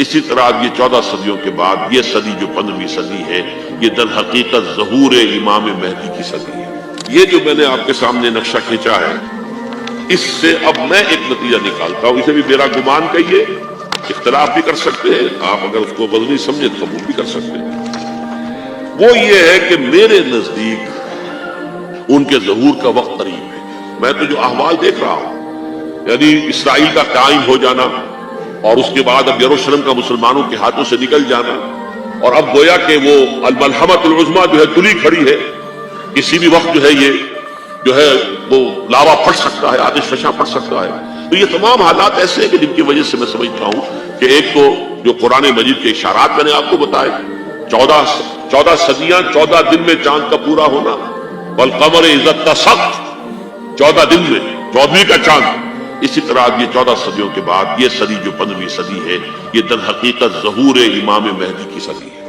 اسی طرح یہ 14 صدیوں کے بعد یہ صدی جو 15ویں صدی ہے، یہ در حقیقت ظہور امام مہدی کی صدی ہے۔ یہ جو میں نے آپ کے سامنے نقشہ کھینچا ہے، اس سے اب میں ایک نتیجہ نکالتا ہوں، اسے بھی میرا گمان کہیے، اختلاف بھی کر سکتے ہیں آپ، اگر اس کو وزنی سمجھے تو قبول بھی کر سکتے ہیں۔ وہ یہ ہے کہ میرے نزدیک ان کے ظہور کا وقت قریب ہے۔ میں تو جو احوال دیکھ رہا ہوں، یعنی اسرائیل کا قائم ہو جانا، اور اس کے بعد اب یروشلم کا مسلمانوں کے ہاتھوں سے نکل جانا، اور اب گویا کہ وہ الملحمۃ العظمیٰ جو ہے تلی کھڑی ہے، کسی بھی وقت جو ہے یہ جو ہے وہ لاوا پھٹ سکتا ہے، آتش فشاں پھٹ سکتا ہے۔ تو یہ تمام حالات ایسے ہیں کہ جن کی وجہ سے میں سمجھتا ہوں کہ ایک تو جو قرآن مجید کے اشارات میں نے آپ کو بتائے، 14 صدیاں، 14 دن میں چاند کا پورا ہونا، والقمر اذا اتسق، 14 دن میں 14ویں کا چاند۔ اسی طرح یہ 14 صدیوں کے بعد یہ صدی جو 15ویں صدی ہے، یہ در حقیقت ظہور امام مہدی کی صدی ہے۔